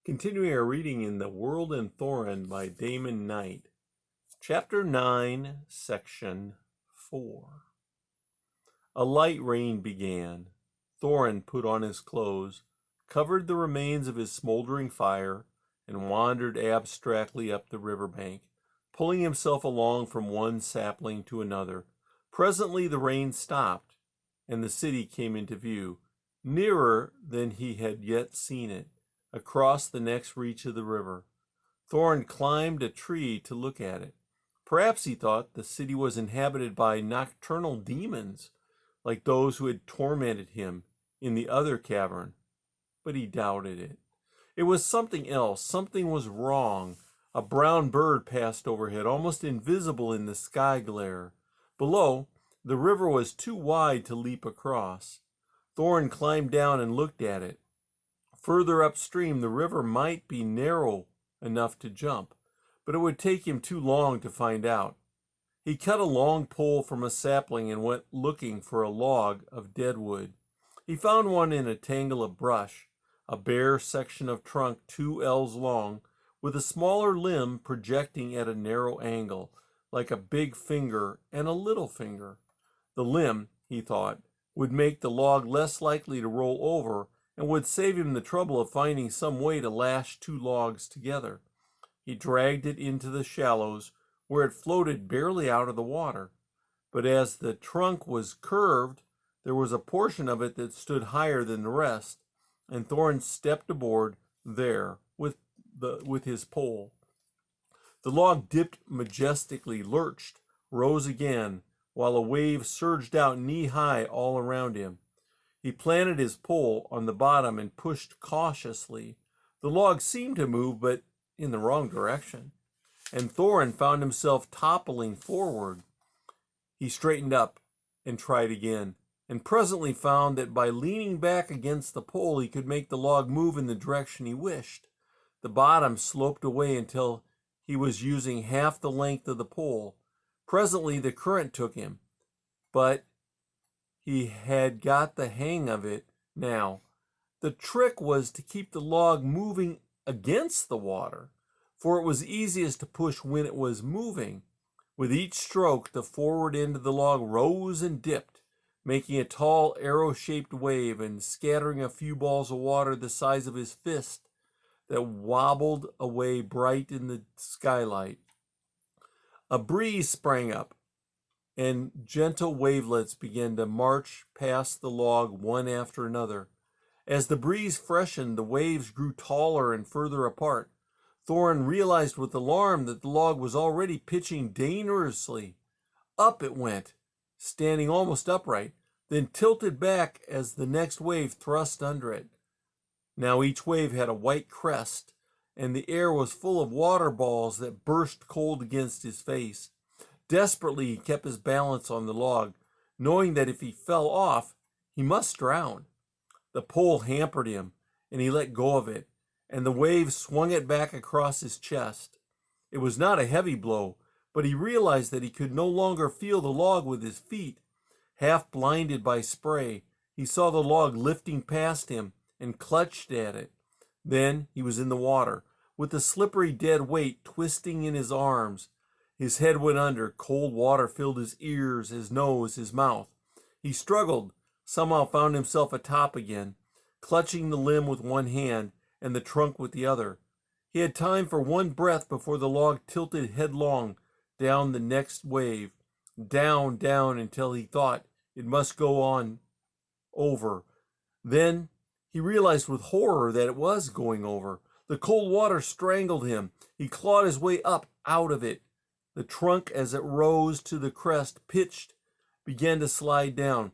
Continuing our reading in the World and Thorinn by Damon Knight. Chapter 9, Section 4. A light rain began. Thornton put on his clothes, covered the remains of his smoldering fire, and wandered abstractly up the riverbank, pulling himself along from one sapling to another. Presently the rain stopped, and the city came into view, nearer than he had yet seen it, across the next reach of the river. Thornton climbed a tree to look at it. Perhaps, he thought, the city was inhabited by nocturnal demons, like those who had tormented him in the other cavern. But he doubted it. It was something else. Something was wrong. A brown bird passed overhead, almost invisible in the sky glare. Below, the river was too wide to leap across. Thornton climbed down and looked at it. Further upstream, the river might be narrow enough to jump, but it would take him too long to find out. He cut a long pole from a sapling and went looking for a log of dead wood. He found one in a tangle of brush, a bare section of trunk 2 ells long, with a smaller limb projecting at a narrow angle, like a big finger and a little finger. The limb, he thought, would make the log less likely to roll over and would save him the trouble of finding some way to lash 2 logs together. He dragged it into the shallows, where it floated barely out of the water. But as the trunk was curved, there was a portion of it that stood higher than the rest, and Thornton stepped aboard there with his pole. The log dipped majestically, lurched, rose again, while a wave surged out knee-high all around him. He planted his pole on the bottom and pushed cautiously. The log seemed to move, but in the wrong direction, and Thornton found himself toppling forward. He straightened up and tried again, and presently found that by leaning back against the pole he could make the log move in the direction he wished. The bottom sloped away until he was using half the length of the pole. Presently the current took him, but he had got the hang of it now. The trick was to keep the log moving against the water, for it was easiest to push when it was moving. With each stroke, the forward end of the log rose and dipped, making a tall arrow-shaped wave and scattering a few balls of water the size of his fist that wobbled away bright in the skylight. A breeze sprang up, and gentle wavelets began to march past the log one after another. As the breeze freshened, the waves grew taller and further apart. Thornton realized with alarm that the log was already pitching dangerously. Up it went, standing almost upright, then tilted back as the next wave thrust under it. Now each wave had a white crest, and the air was full of water balls that burst cold against his face. Desperately, he kept his balance on the log, knowing that if he fell off, he must drown. The pole hampered him, and he let go of it, and the wave swung it back across his chest. It was not a heavy blow, but he realized that he could no longer feel the log with his feet. Half blinded by spray, he saw the log lifting past him and clutched at it. Then he was in the water, with the slippery dead weight twisting in his arms. His head went under. Cold water filled his ears, his nose, his mouth. He struggled, somehow found himself atop again, clutching the limb with one hand and the trunk with the other. He had time for one breath before the log tilted headlong down the next wave, down, down, until he thought it must go on over. Then he realized with horror that it was going over. The cold water strangled him. He clawed his way up out of it. The trunk, as it rose to the crest, pitched, began to slide down.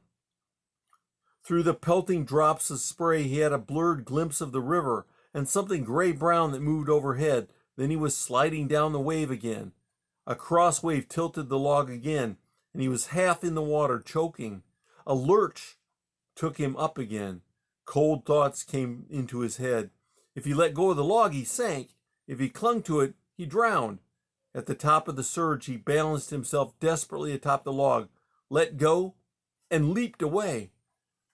Through the pelting drops of spray, he had a blurred glimpse of the river and something gray-brown that moved overhead. Then he was sliding down the wave again. A cross wave tilted the log again, and he was half in the water, choking. A lurch took him up again. Cold thoughts came into his head. If he let go of the log, he sank. If he clung to it, he drowned. At the top of the surge, he balanced himself desperately atop the log, let go, and leaped away.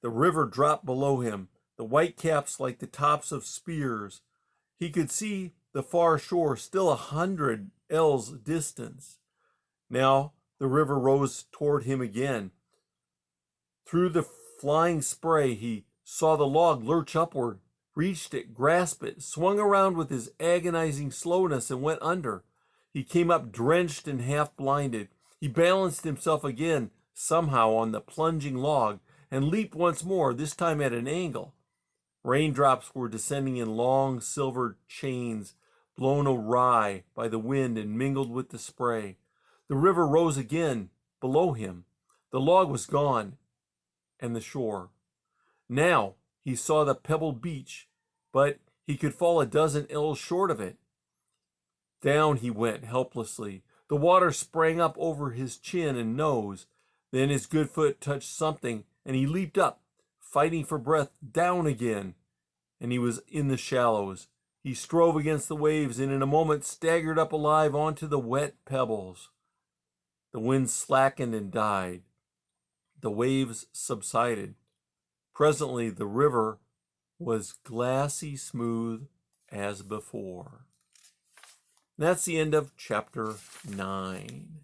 The river dropped below him, the white caps like the tops of spears. He could see the far shore still 100 ells distance. Now the river rose toward him again. Through the flying spray, he saw the log lurch upward, reached it, grasped it, swung around with his agonizing slowness, and went under. He came up drenched and half blinded. He balanced himself again, somehow, on the plunging log, and leaped once more, this time at an angle. Raindrops were descending in long silver chains, blown awry by the wind and mingled with the spray. The river rose again below him. The log was gone, and the shore. Now he saw the pebbled beach, but he could fall a dozen ells short of it. Down he went helplessly. The water sprang up over his chin and nose. Then his good foot touched something, and he leaped up, fighting for breath, down again, and he was in the shallows. He strove against the waves, and in a moment staggered up alive onto the wet pebbles. The wind slackened and died. The waves subsided. Presently the river was glassy smooth as before. That's the end of chapter 9.